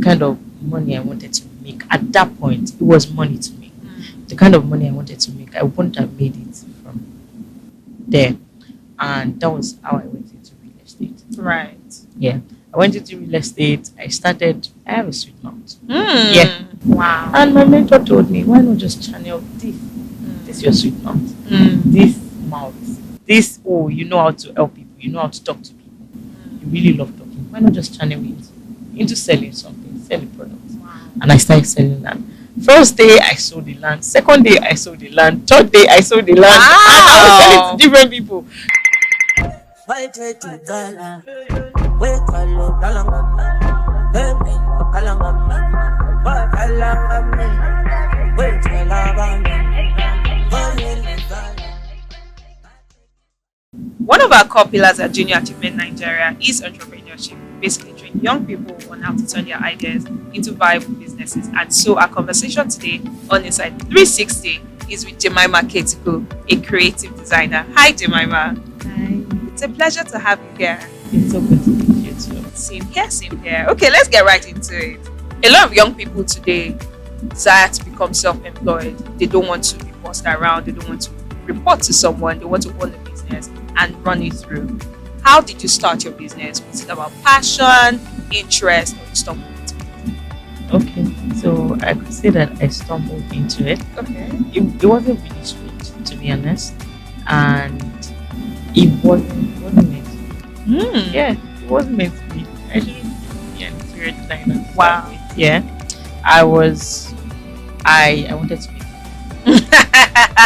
the kind of money I wanted to make at that point, it was money to me. The kind of money I wanted to make, I wouldn't have made it from there. And that was how I went into real estate. Right. Yeah. I went into real estate. I have a sweet mouth. Mm. Yeah. Wow. And my mentor told me, why not just channel this your sweet mouth, this mouth, this, oh, you know how to help people, you know how to talk to people, you really love talking. Why not just channel it into selling something, selling products? Wow. And I started selling land. First day I sold the land, second day I sold the land, third day I sold the land, and I was selling to different people. One of our core pillars at Junior Achievement Nigeria is entrepreneurship, basically training young people on how to turn their ideas into viable businesses. And so our conversation today on Inside 360 is with Jemimah Ketiku, a creative designer. Hi, Jemima. Hi. It's a pleasure to have you here. It's so good to meet you too. Same here, same here. Okay, let's get right into it. A lot of young people today desire to become self-employed. They don't want to be bossed around. They don't want to report to someone. They want to own a business and run it through. How did you start your business? Was it about passion, interest, or you stumbled into it? Okay, so I could say that I stumbled into it. Okay. It wasn't really straight, to be honest, and it wasn't meant to be. Yeah, it wasn't meant to be. I shouldn't be an interior designer. to Wow. start with. Yeah, I wanted to be.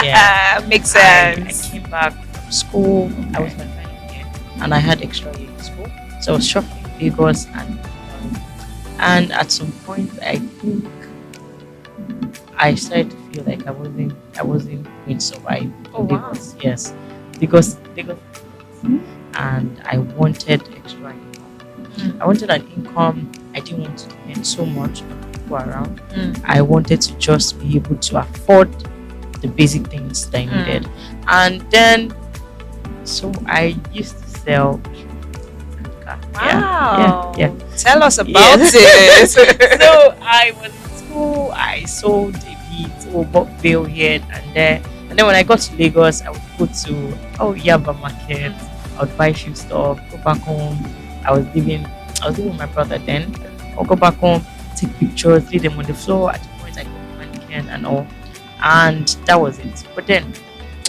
Yeah. Makes I sense. came back from school. I was my final year, and I had extra year in school, so I was shuffling Lagos, and at some point, I think I started to feel like I wasn't going to survive Oh, in wow. Lagos. Yes, because Lagos, and I wanted extra income. I wanted an income. I didn't want to depend so much on people around. I wanted to just be able to afford the basic things that I needed. And then, so I used to sell. Wow. Yeah. Tell us about Yes. it. So I was in school. I sold a bit, bought veil here and there. And then when I got to Lagos, I would go to Yaba Market. I would buy a few stuff, go back home. I was living with my brother then. I'll go back home, take pictures, leave them on the floor. At the point I got the mannequin and all. And that was it. But then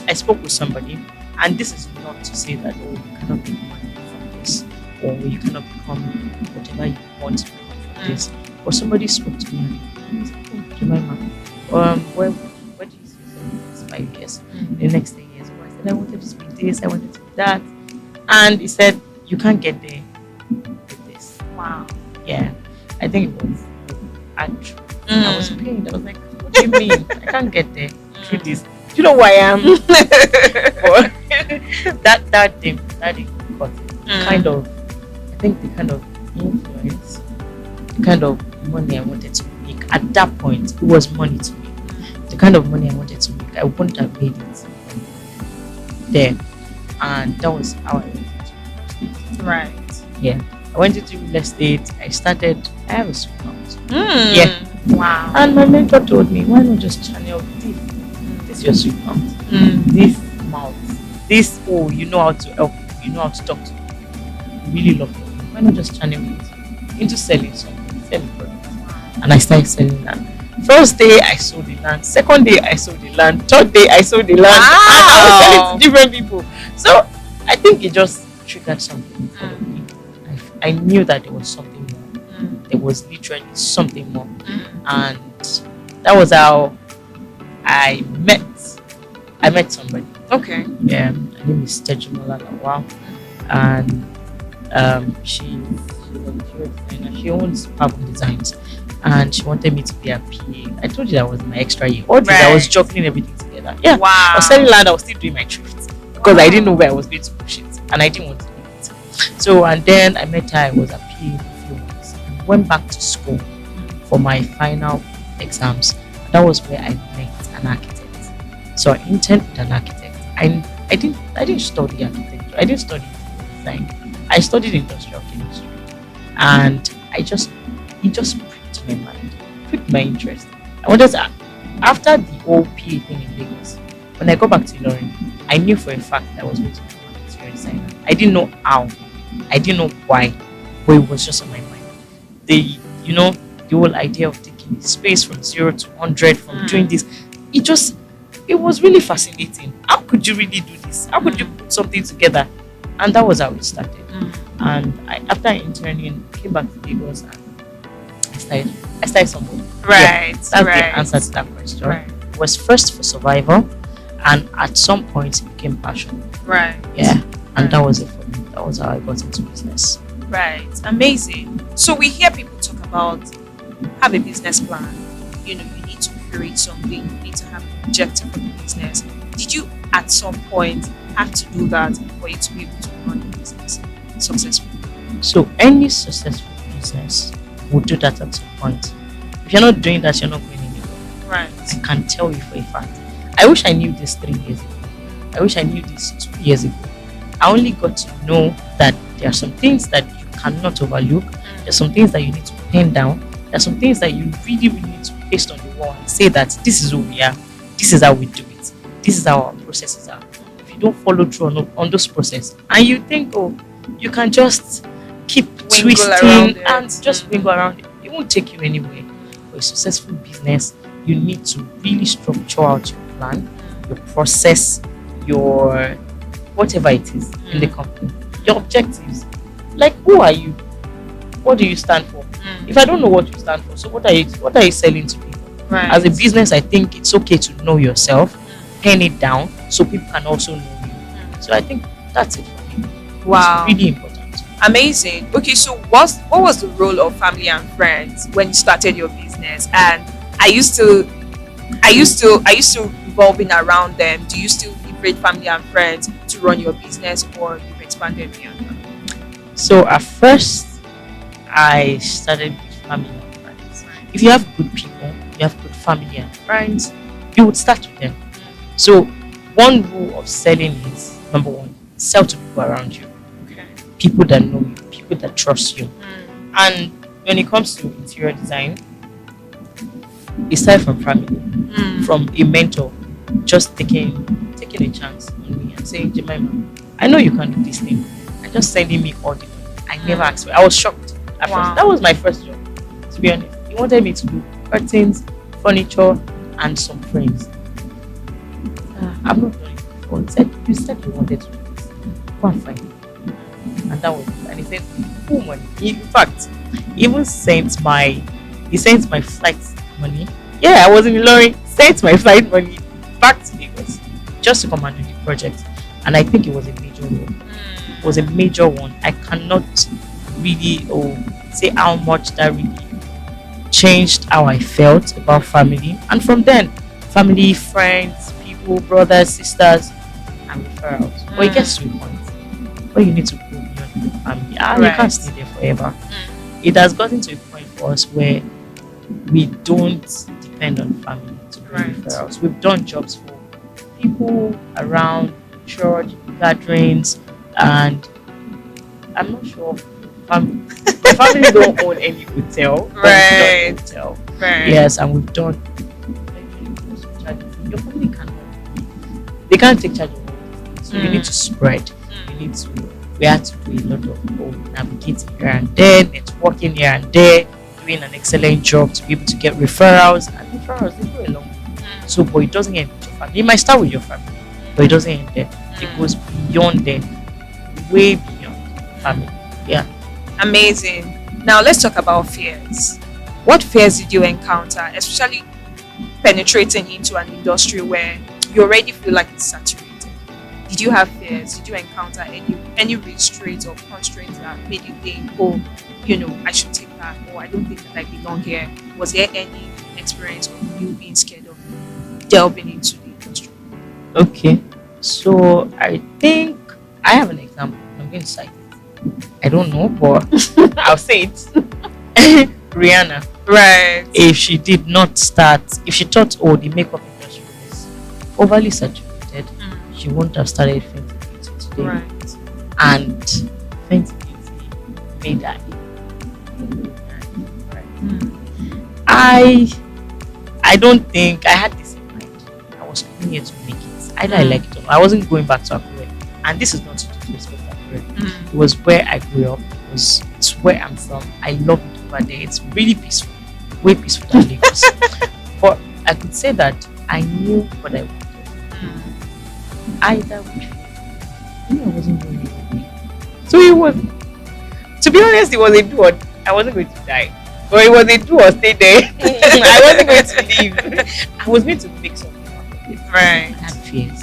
I spoke with somebody, and this is not to say that you cannot make money from this, or you cannot become whatever you want to become from this. But somebody spoke to me and he said, "Oh, Jemima, where do you see yourself in the next 5 years? The next 10 years?" I said, "I wanted to be this, I wanted to be that." And he said, "You can't get there with this." Wow. Yeah. I think it was actual. I was pained. I was like, "What do you mean? I can't get there through this? Do you know who I am?" But that didn't cut it. Kind of, I think the kind of influence, the kind of money I wanted to make at that point, it was money to me. The kind of money I wanted to make, I wouldn't have made it from there. And that was how I went into real estate. Right. Yeah. I went into real estate. I have a sweet mouth. Yeah. Wow. And my mentor told me, why not just channel this your sweet mouth, this mouth, this, oh, you know how to help people, you know how to talk to people, you really love talking. Why not just channel it into selling something, selling products? And I started selling land. First day I sold the land, second day I sold the land, third day I sold the land, and I was selling to different people. So I think it just triggered something inside of me. I knew that there was something more. There was literally something more. And that was how I met somebody. Okay. Yeah, her name is Jemimah Ketiku. And she's an interior designer. She owns Pavon Designs, and she wanted me to be a PA. I told you that was my extra year. All this, I was juggling everything together. Yeah. Wow. I was selling land. I was still doing my thrift because I didn't know where I was going to push it, and I didn't want to do it. So, and then I met her. I was a PA for a few months. I went back to school for my final exams. That was where I met an architect. So I interned with an architect. I didn't study architecture. I didn't study design. I studied industrial chemistry, and I just it just pricked my mind, pricked my interest. I wanted to, after the whole PA thing in Lagos, when I got back to Ilorin, I knew for a fact that I was going to become an interior designer. I didn't know how, I didn't know why, but it was just on my mind. The you know the whole idea of taking space from 0 to 100, from doing this, it was really fascinating. How could you really do this? How could you put something together? And that was how it started. And after interning, came back to Lagos and I started somewhere. Right. That's right. the answer to that question. Right. It was first for survival, and at some point it became passion. Right. Yeah, and Right. that was it for me. That was how I got into business. Right. Amazing. So we hear people talk about have a business plan. You need to create something. You need to have an objective for the business. Did you at some point have to do that for you to be able to run your business successfully? So any successful business will do that at some point. If you're not doing that, you're not going anywhere. Right. I can tell you for a fact. I wish I knew this 3 years ago. I wish I knew this 2 years ago. I only got to know that there are some things that you cannot overlook. There are some things that you need to pen down. There are some things that you really, really need to paste on the wall and say that this is who we are. This is how we do it. This is how our processes are. If you don't follow through on those processes and you think, oh, you can just keep twisting and just wingle around it won't take you anywhere. For a successful business, you need to really structure out your plan, your process, your whatever it is in the company, your objectives. Like, who are you? What do you stand for? If I don't know what you stand for, so what are you selling to people? Right. As a business, I think it's okay to know yourself, pen it down, so people can also know you. So I think that's it for me. Wow. It's really important. Amazing. Okay, so what was the role of family and friends when you started your business? And are you still revolving around them? Do you still leverage family and friends to run your business, or you've expanded beyond that? So at first, I started with family and friends. If you have good people, you have good family and friends, you would start with them. So one rule of selling is, number one, sell to people around you. Okay. People that know you, people that trust you. And when it comes to interior design, it started from family, from a mentor, just taking a chance on me and saying, Jemima, I know you can do this thing, and just sending me all the money. I never asked for it. I was shocked at first. That was my first job, to be honest. He wanted me to do curtains, furniture, and some frames. I've not done it before. He said, you said you wanted to do this. Go and find it. And that was it. And he said, full money. In fact, he even sent my flight money. Yeah, I was in Ilorin. Sent my flight money back to Lagos just to come and do the project. And I think it was a major one. It was a major one. I cannot really say how much that really changed how I felt about family. And from then, family, friends, people, brothers, sisters, and referrals. But it gets to a point where you need to go beyond the family. You can't stay there forever. It has gotten to a point for us where we don't depend on family to do referrals. We've done jobs for people around church gatherings, and I'm not sure family. My family don't own any hotel. Right. Hotel. Right. Yes, and we've done. Your family cannot. They can't take charge of all this. So you need to spread. We had to do a lot of navigating here and there, networking here and there, doing an excellent job to be able to get referrals. And referrals, they go a long way. So, but it doesn't end with your family. It might start with your family, but it doesn't end there. It goes beyond there, way beyond family. Yeah. Amazing. Now let's talk about fears. What fears did you encounter, especially penetrating into an industry where you already feel like it's saturated? Did you have fears? Did you encounter any restraints or constraints that made you think, oh, I should take that, or I don't think that I belong here? Was there any experience of you being scared of delving into the industry? Okay. So I think I have an example. I'm going to cite it. I don't know, but I'll say it. Rihanna. Right. If she did not start, if she thought, oh, the makeup industry is overly saturated, she wouldn't have started Fenty Beauty today. Right. And Fenty Beauty made her. I I don't think I had this in mind. I was coming here to make it. Either I like it or not. I wasn't going back to Akure. And this is not to disrespect Akure. It was where I grew up. It's where I'm from. I love it over there. It's really peaceful. Way peaceful than Lagos. But I could say that I knew what I wanted. Either way. I knew I wasn't going anywhere. So it was, to be honest, it was a do or I wasn't going to die. But it was a do or stay there. I wasn't going to leave. I was going to make something out of it. Right. I had fears.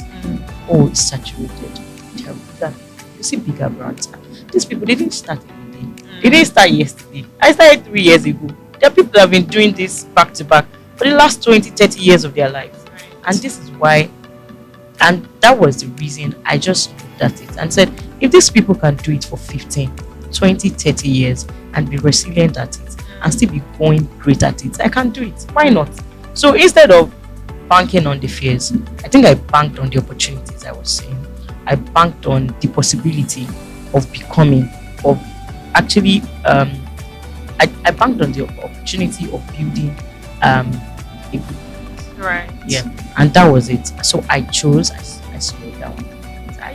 Oh, it's saturated. Terrible. You see bigger brands. These people, they didn't start today. They didn't start yesterday. I started 3 years ago. There are people that have been doing this back to back for the last 20, 30 years of their lives. Right. And this is why, and that was the reason I just looked at it and said, if these people can do it for 15, 20, 30 years and be resilient at it and still be going great at it, I can do it. Why not? So instead of banking on the fears, I think I banked on the opportunities I was seeing. I banked on the possibility of becoming, of actually, I banked on the opportunity of building a good business. Right. Yeah, and that was it. So I chose, I slowed down.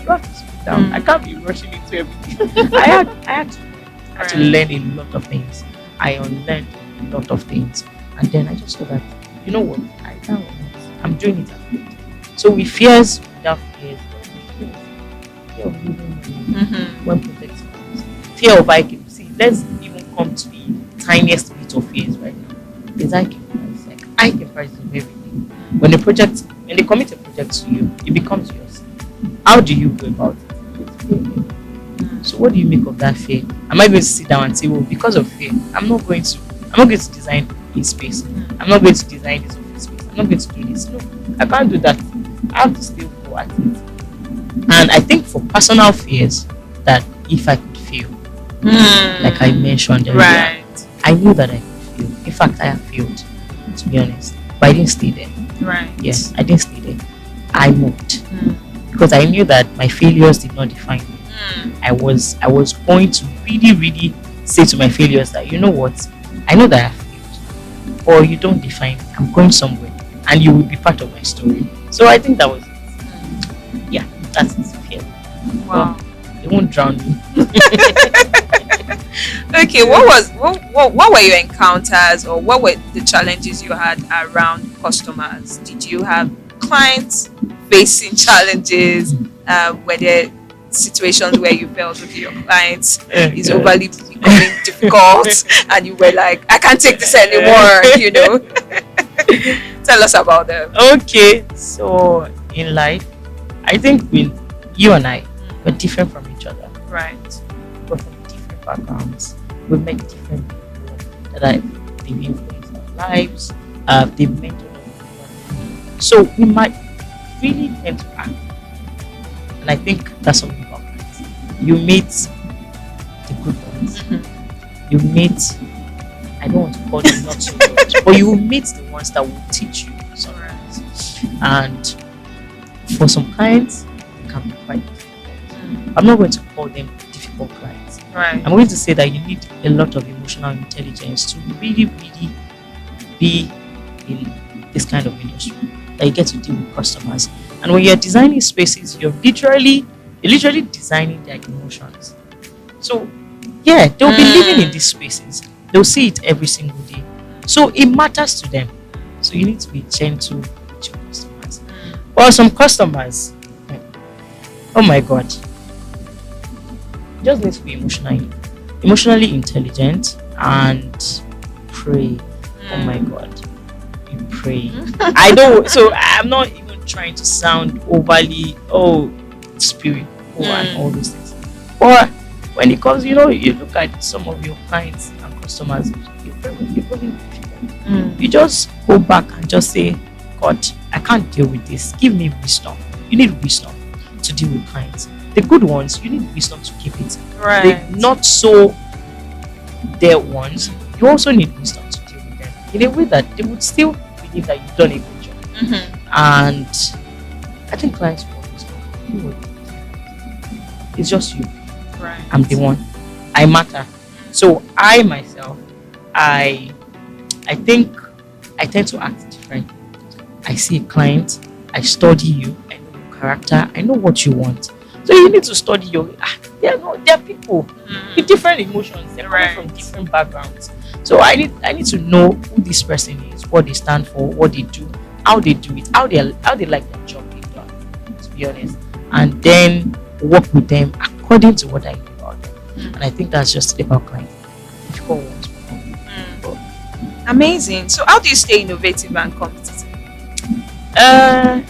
You have to slow down. I can't be rushing into everything. I had to learn a lot of things. I unlearned a lot of things. And then I just thought that, you know what, I'm doing it. So with fears, without fears, fear of losing when protecting comes. Fear of IQ. See, let's even come to the tiniest bit of fears right now. There's IQ price. Like IQ price is everything. When they commit a project to you, it becomes yours. How do you go about it? So what do you make of that fear? Am I going to sit down and say, well, because of fear, I'm not going to design a space. I'm not going to design this office space. I'm not going to do this. No, I can't do that. I have to still go at it. And I think for personal fears, that if I could fail, like I mentioned earlier, Right. I knew that I could fail. In fact, I have failed, to be honest. But I didn't stay there. Right. Yes, I didn't stay there. I moved. Because I knew that my failures did not define me. I was going to really, really say to my failures that, you know what, I know that I failed, or you don't define me. I'm going somewhere, and you will be part of my story. So I think that was it. Yeah, that's it. Fear. Wow. Well, it won't drown me. Okay, what were your encounters, or what were the challenges you had around customers? Did you have clients facing challenges? Were there situations where you felt, okay, your client is overly becoming difficult and you were like, I can't take this anymore, you know? Tell us about them. Okay, so in life, I think you and I, we're different from each other. Right. We're from different backgrounds. We've met different people that they've influenced our lives. They've mentored us. So we might really tend to act. And I think that's something about clients. You meet the good ones. You meet, I don't want to call them not so good, but you will meet the ones that will teach you something. And for some clients, it can be quite difficult. I'm not going to call them difficult clients. Right. I'm going to say that you need a lot of emotional intelligence to really, really be in this kind of industry. That you get to deal with customers. And when you're designing spaces, you're literally designing their emotions. So yeah, they'll be living in these spaces. They'll see it every single day. So it matters to them. So you need to be gentle with your customers. Or some customers, oh my God, you just need to be emotionally intelligent and pray. Oh my God, you pray. I don't. So I'm not even trying to sound overly spiritual and all those things. Or when it comes, you look at some of your clients and customers, you pray. You just go back and just say, God, I can't deal with this. Give me wisdom. You need wisdom to deal with clients. The good ones, you need wisdom to keep it. Right. The not so their ones, you also need wisdom to deal with them in a way that they would still believe that you've done a good job. And I think clients want wisdom. It's just you. Right. I'm the one. I matter. So I myself, I I think I tend to act different. I see a client, I study you, I know your character, I know what you want. So you need to study your. They are people with different emotions. They're coming from Right. different backgrounds. So I need to know who this person is, what they stand for, what they do, how they do it, how they like their job they've done. To be honest, and then work with them according to what I know about them. And I think that's just about clients. Difficult ones. But, Amazing. So how do you stay innovative and competitive?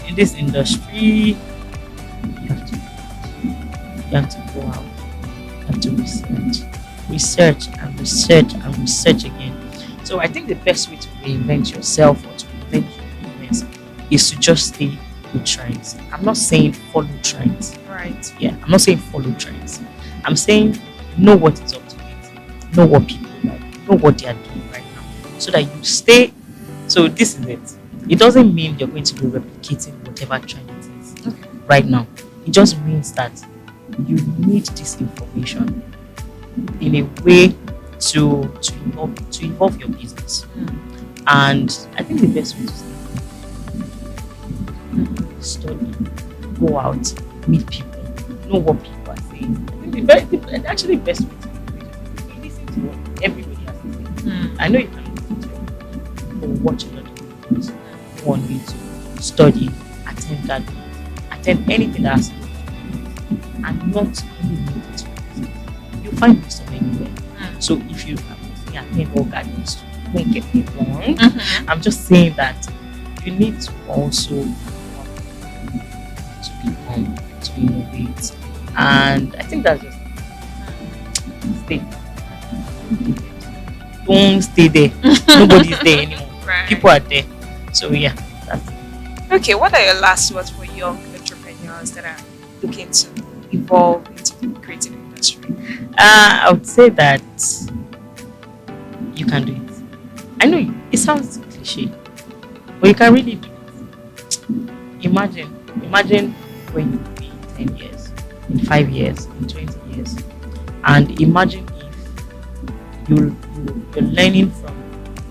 in this industry, you have to you have to go out, you have to research and research and research again. So I think the best way to reinvent yourself or to reinvent your business is to just stay with trends. I'm not saying follow trends. Right. Yeah, I'm not saying follow trends. I'm saying know what is up to date, know what people like, know what they are doing right now, so that you stay. So this is it. It doesn't mean you're going to be replicating whatever trend it is right now. It just means that you need this information in a way to evolve your business. And I think the best way to study, go out, meet people, know what people are saying. I think actually the best way to do it is you listen to what everybody has to say. I know you can listen to everybody, but watch a lot of videos. Go on YouTube, study, attend that, attend anything that has to do with it, and not only limit to it. You'll find wisdom anywhere. So if you attend all gardens, don't get me wrong. I'm just saying that you need to also to innovate, and I think that's just stay. Don't stay there. Nobody's there anymore. Right. People are there. So yeah, that's it. Okay, what are your last words for young entrepreneurs that are looking to evolve into the creative industry? I would say that you can do it. I know it sounds cliche, but you can really do it. Imagine when you be 10 years, in 5 years, in 20 years, and imagine if you're learning from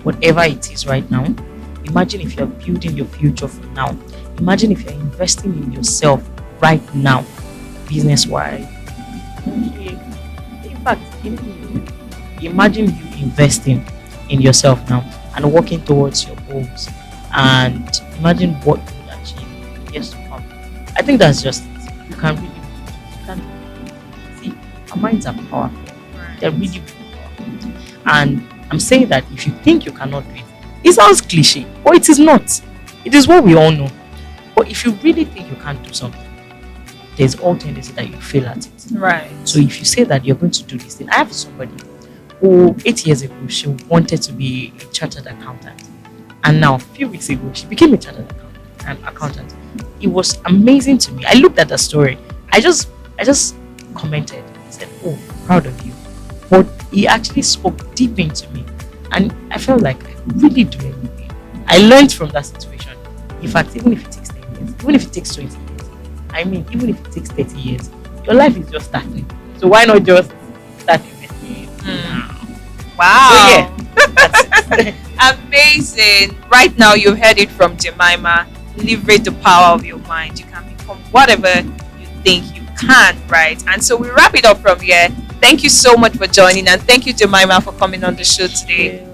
whatever it is right now. Imagine if you're building your future from now. Imagine if you're investing in yourself right now, business wise. In fact, imagine you investing in yourself now and working towards your goals, and imagine what you will achieve in years to come. I think that's just it. You can really, you can see our minds are powerful. They're really, really powerful. And I'm saying that if you think you cannot do it, it sounds cliche, but it is not. It is what we all know. But if you really think you can't do something, there's all tendency that you fail at it. Right. So if you say that you're going to do this thing, I have somebody who 8 years ago she wanted to be a chartered accountant, and now a few weeks ago she became a chartered accountant. It was amazing to me. I looked at the story. I just commented. I said, "Oh, proud of you." But he actually spoke deep into me, and I felt like I could really do anything. I learned from that situation. In fact, even if it takes 10 years, even if it takes 20 years, even if it takes 30 years, your life is just starting. So why not just start investing now? Wow. So yeah, that's it. Amazing. Right now, you've heard it from Jemima. Leverage the power of your mind. You can become whatever you think you can, right? And so we wrap it up from here. Thank you so much for joining, and thank you, Jemima, for coming on the show today.